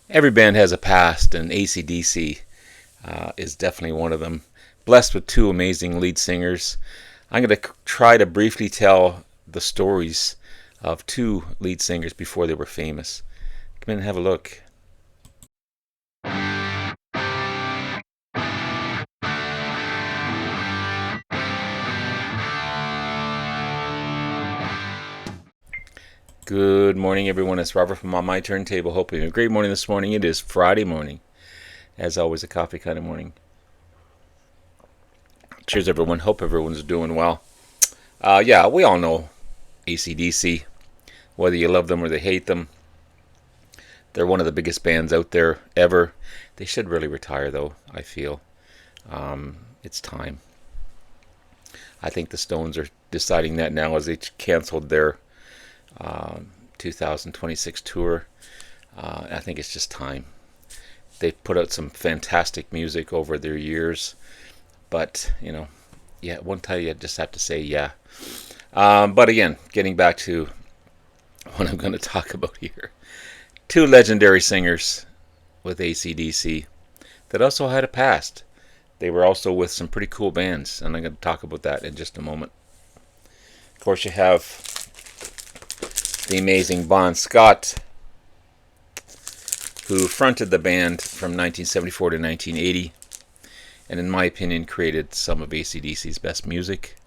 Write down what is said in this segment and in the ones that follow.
Every band has a past, and ACDC is definitely one of them. Blessed with two amazing lead singers. I'm going to try to briefly tell the stories of two lead singers before they were famous. Come in and have a look. Good morning, everyone. It's Robert from On My Turntable. Hope you're having a great morning this morning. It is Friday morning. As always, a coffee kind of morning. Cheers, everyone. Hope everyone's doing well. Yeah, we all know ACDC. Whether you love them or they hate them, they're one of the biggest bands out there ever. They should really retire, though, I feel. It's time. I think the Stones are deciding that now as they canceled their 2026 tour. I think it's just time. They've put out some fantastic music over their years, but yeah, one time you just have to say yeah. But again, getting back to what I'm going to talk about here, two legendary singers with ACDC that also had a past. They were also with some pretty cool bands, and I'm going to talk about that in just a moment. Of course, you have the amazing Bon Scott, who fronted the band from 1974 to 1980, and in my opinion created some of ACDC's best music.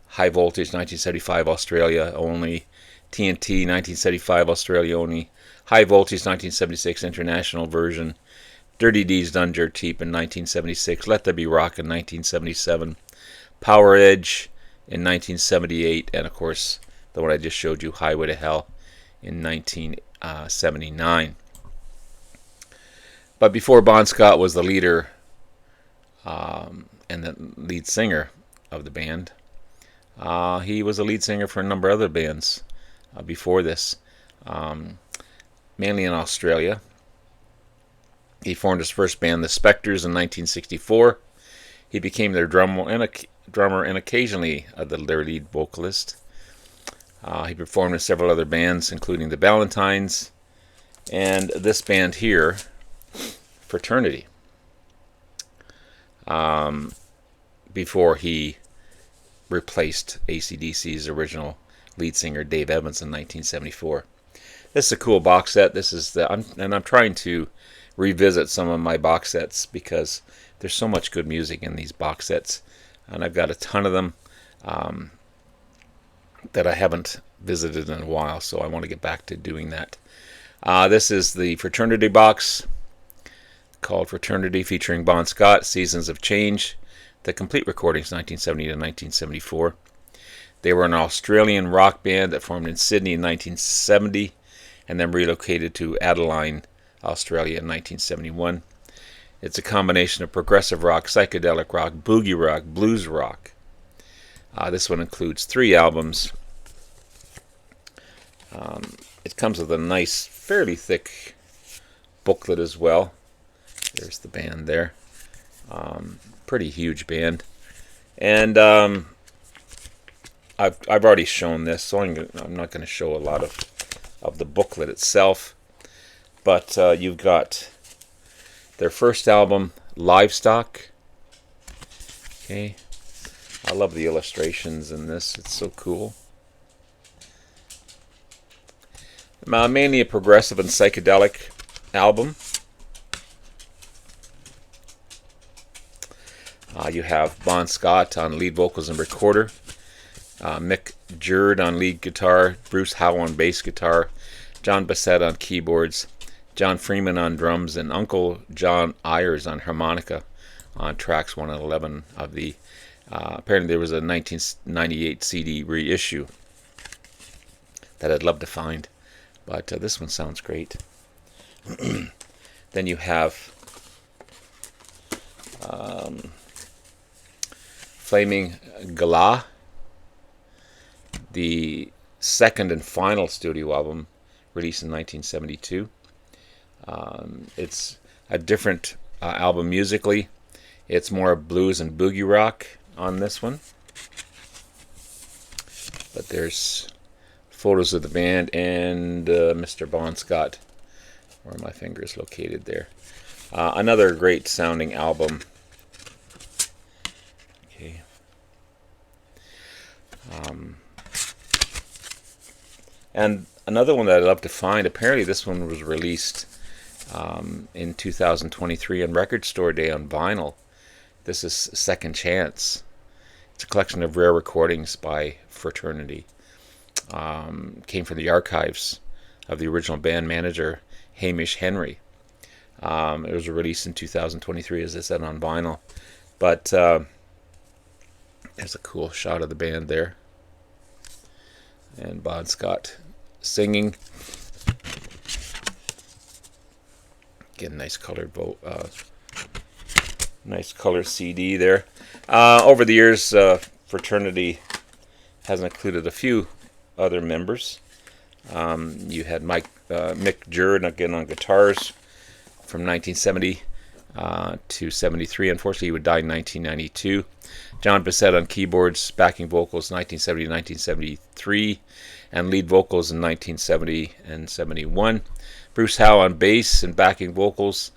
High Voltage 1975 Australia only, TNT 1975 Australia only, High Voltage 1976 international version, Dirty Deeds Done Dirt Cheap in 1976, Let There Be Rock in 1977, Power Edge in 1978, and of course the one I just showed you, Highway to Hell, in 1979. But before Bon Scott was the leader and the lead singer of the band, he was a lead singer for a number of other bands before this, mainly in Australia. He formed his first band, the Spectres, in 1964. He became their drummer and occasionally their lead vocalist. He performed in several other bands, including the Ballantines and this band here, Fraternity, before he replaced ACDC's original lead singer Dave Evans in 1974. This is a cool box set. I'm trying to revisit some of my box sets because there's so much good music in these box sets, and I've got a ton of them that I haven't visited in a while, so I want to get back to doing that. This is the Fraternity box called Fraternity, featuring Bon Scott, Seasons of Change, the complete recordings 1970 to 1974. They were an Australian rock band that formed in Sydney in 1970 and then relocated to Adelaide, Australia in 1971. It's a combination of progressive rock, psychedelic rock, boogie rock, blues rock. This one includes 3 albums. It comes with a nice, fairly thick booklet as well. There's the band there. Pretty huge band. And I've already shown this, so I'm not going to show a lot of the booklet itself. But you've got their first album, Livestock. Okay. I love the illustrations in this. It's so cool. Mainly a progressive and psychedelic album. You have Bon Scott on lead vocals and recorder, Mick Jerd on lead guitar, Bruce Howe on bass guitar, John Bassett on keyboards, John Freeman on drums, and Uncle John Ayers on harmonica on tracks 1 and 11 of the apparently there was a 1998 CD reissue that I'd love to find, but this one sounds great. Then you have Flaming Gala, the second and final studio album released in 1972. It's a different album musically. It's more blues and boogie rock on this one. But there's photos of the band and Mr. Bon Scott where my finger is located there. Another great sounding album. Okay. And another one that I'd love to find, apparently this one was released in 2023 on Record Store Day on vinyl. This is Second Chance. It's a collection of rare recordings by Fraternity. Came from the archives of the original band manager, Hamish Henry. It was released in 2023, as I said, on vinyl. But there's a cool shot of the band there. And Bon Scott singing. Again, nice colored CD there. Over the years, Fraternity has included a few other members. You had Mick Jerd again on guitars from 1970 to 73. Unfortunately, he would die in 1992. John Bissett on keyboards, backing vocals 1970 to 1973, and lead vocals in 1970 and 71. Bruce Howe on bass and backing vocals.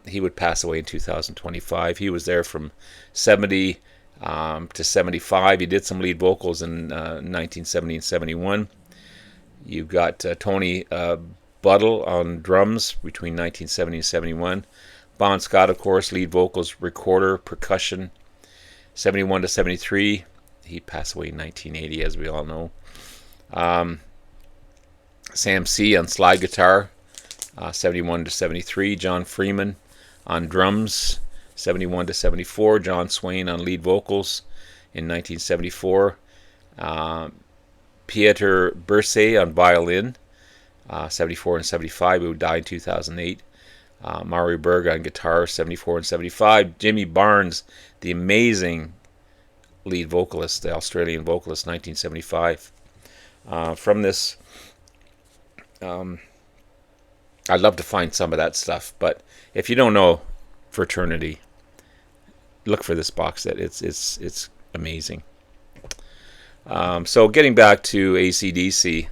He would pass away in 2025. He was there from 70 to 75. He did some lead vocals in 1970 and 71. You've got Tony Buttle on drums between 1970 and 71. Bon Scott, of course, lead vocals, recorder, percussion, 71 to 73. He passed away in 1980, as we all know. Sam C. on slide guitar, 71 to 73. John Freeman on drums, 71 to 74. John Swain on lead vocals in 1974. Pieter Bursay on violin, 74 and 75. He would die in 2008. Maury Berg on guitar, 74 and 75. Jimmy Barnes, the amazing lead vocalist, the Australian vocalist, 1975. From this, I'd love to find some of that stuff, but if you don't know Fraternity, look for this box set. It's amazing. So getting back to ACDC,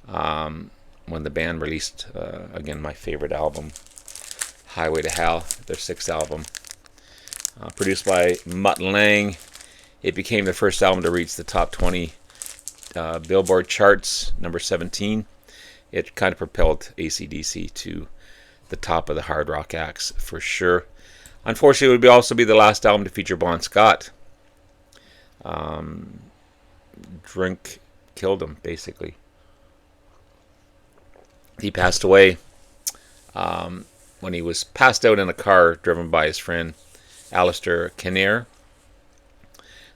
when the band released, again, my favorite album, Highway to Hell, their 6th album, produced by Mutt Lange. It became the first album to reach the top 20 Billboard charts, number 17. It kind of propelled ACDC to the top of the hard rock acts for sure. Unfortunately, it would also be the last album to feature Bon Scott. Drink killed him, basically. He passed away when he was passed out in a car driven by his friend Alistair Kinnear.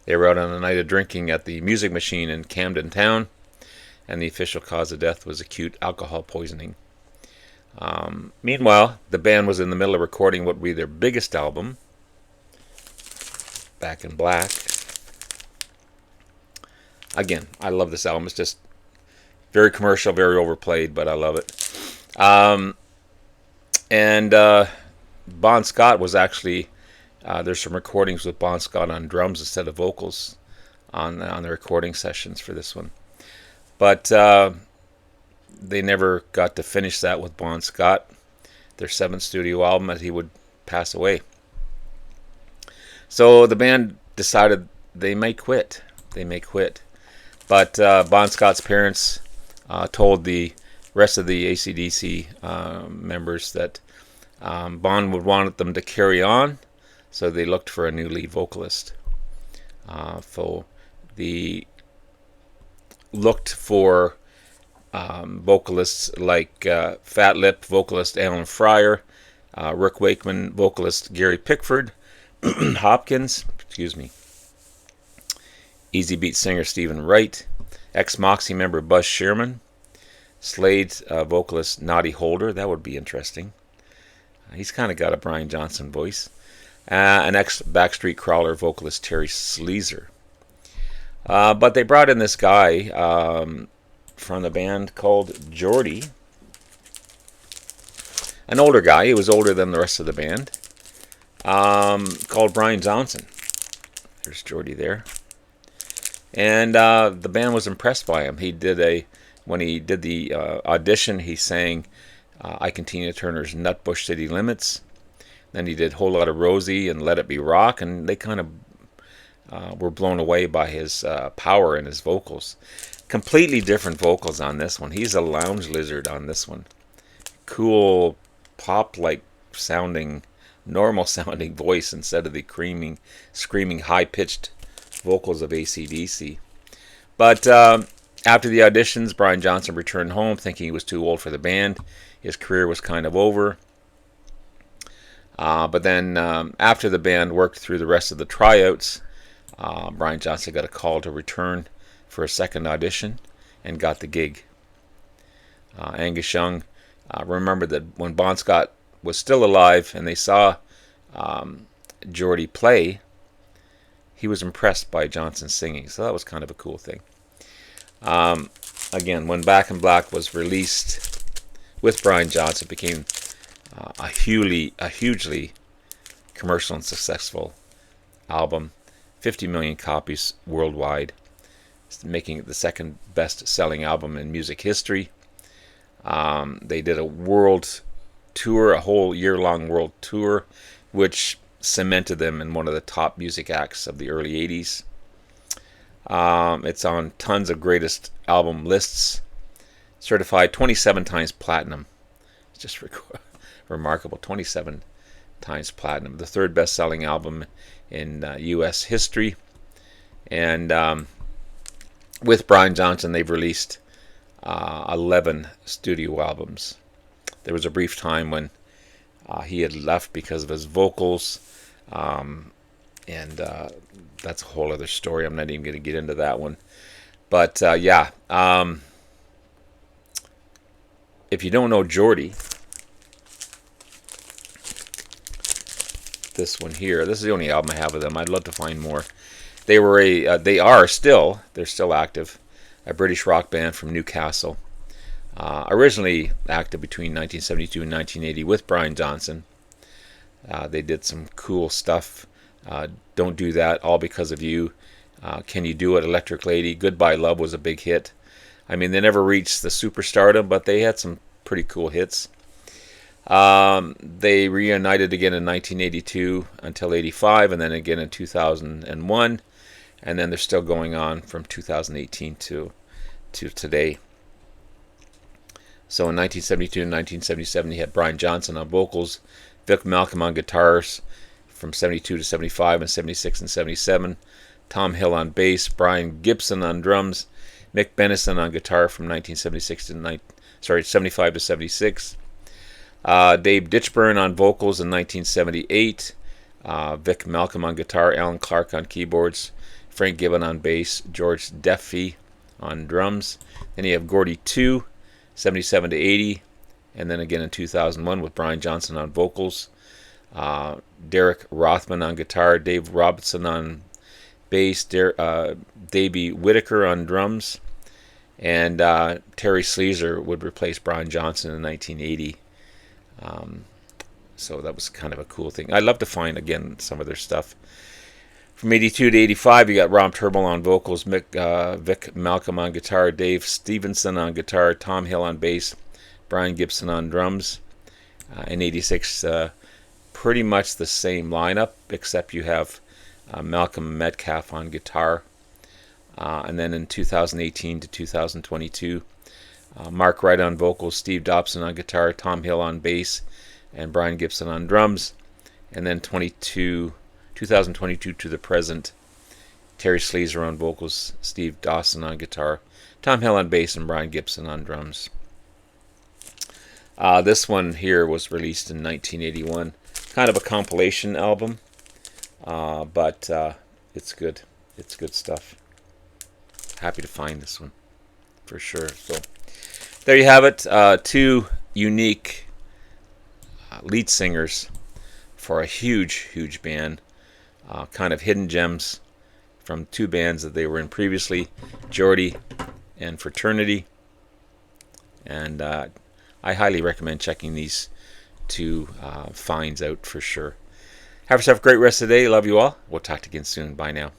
They were out on a night of drinking at the Music Machine in Camden Town, and the official cause of death was acute alcohol poisoning. Meanwhile, the band was in the middle of recording what would be their biggest album, Back in Black. Again, I love this album. It's just very commercial, very overplayed, but I love it. Bon Scott was actually, there's some recordings with Bon Scott on drums instead of vocals on the recording sessions for this one. But they never got to finish that with Bon Scott, their 7th studio album, as he would pass away. So the band decided they may quit. But Bon Scott's parents told the rest of the ACDC members that Bon would want them to carry on, so they looked for a new lead vocalist. So they looked for vocalists like Fat Lip vocalist Alan Fryer, Rick Wakeman vocalist Gary Pickford, Hopkins, Easy Beat singer Stephen Wright, ex-Moxie member Buzz Sherman, Slade's vocalist Noddy Holder. That would be interesting. He's kind of got a Brian Johnson voice. An ex-Backstreet Crawler vocalist Terry Sleezer. But they brought in this guy from the band called Geordie. An older guy. He was older than the rest of the band. Called Brian Johnson. There's Geordie there. And the band was impressed by him. When he did the audition, he sang Ike Tina Turner's Nutbush City Limits. Then he did Whole Lotta Rosie and Let It Be Rock, and they kind of were blown away by his power and his vocals. Completely different vocals on this one. He's a lounge lizard on this one. Cool, pop-like sounding, normal sounding voice instead of the screaming, high-pitched vocals of ACDC. But after the auditions, Brian Johnson returned home thinking he was too old for the band. His career was kind of over. But then after the band worked through the rest of the tryouts, Brian Johnson got a call to return for a second audition and got the gig. Angus Young remembered that when Bon Scott was still alive and they saw Geordie play, he was impressed by Johnson's singing. So that was kind of a cool thing. Again, when Back in Black was released with Brian Johnson, it became a hugely commercial and successful album. 50 million copies worldwide, making it the second best selling album in music history. They did a world tour, a whole year-long world tour, which cemented them in one of the top music acts of the early 80s. It's on tons of greatest album lists. Certified 27 times platinum. It's just remarkable. 27 times platinum. The third best-selling album in U.S. history. And with Brian Johnson, they've released 11 studio albums. There was a brief time when he had left because of his vocals, and that's a whole other story. I'm not even going to get into that one. But yeah, if you don't know Geordie, this one here, this is the only album I have of them. I'd love to find more. They were they're still active, a British rock band from Newcastle. Originally active between 1972 and 1980 with Brian Johnson. They did some cool stuff. Don't Do That, All Because of You, Can You Do It, Electric Lady, Goodbye Love was a big hit. I mean, they never reached the superstardom, but they had some pretty cool hits. They reunited again in 1982 until 85, and then again in 2001, and then they're still going on from 2018 to today. So in 1972 and 1977, you had Brian Johnson on vocals, Vic Malcolm on guitars from 72 to 75, and 76 and 77, Tom Hill on bass, Brian Gibson on drums, Mick Benison on guitar from 1976 to 75 to 76. Dave Ditchburn on vocals in 1978, Vic Malcolm on guitar, Alan Clark on keyboards, Frank Gibbon on bass, George Duffy on drums. Then you have Geordie 2, 77 to 80, and then again in 2001 with Brian Johnson on vocals, Derek Rothman on guitar, Dave Robinson on bass, Davey Whitaker on drums, and Terry Sleezer would replace Brian Johnson in 1980. So that was kind of a cool thing. I'd love to find, again, some of their stuff. From 82 to 85, you got Ron Turble on vocals, Vic Malcolm on guitar, Dave Stevenson on guitar, Tom Hill on bass, Brian Gibson on drums. In 86, pretty much the same lineup, except you have Malcolm Metcalf on guitar. And then in 2018 to 2022, Mark Wright on vocals, Steve Dobson on guitar, Tom Hill on bass, and Brian Gibson on drums. And then 2022 to the present, Terry Sleezer on vocals, Steve Dawson on guitar, Tom Hill on bass, and Brian Gibson on drums. This one here was released in 1981. Kind of a compilation album, but it's good. It's good stuff. Happy to find this one for sure. So there you have it. Two unique lead singers for a huge band. Kind of hidden gems from two bands that they were in previously, Geordie and Fraternity. And I highly recommend checking these two finds out for sure. Have yourself a great rest of the day. Love you all. We'll talk to you again soon. Bye now.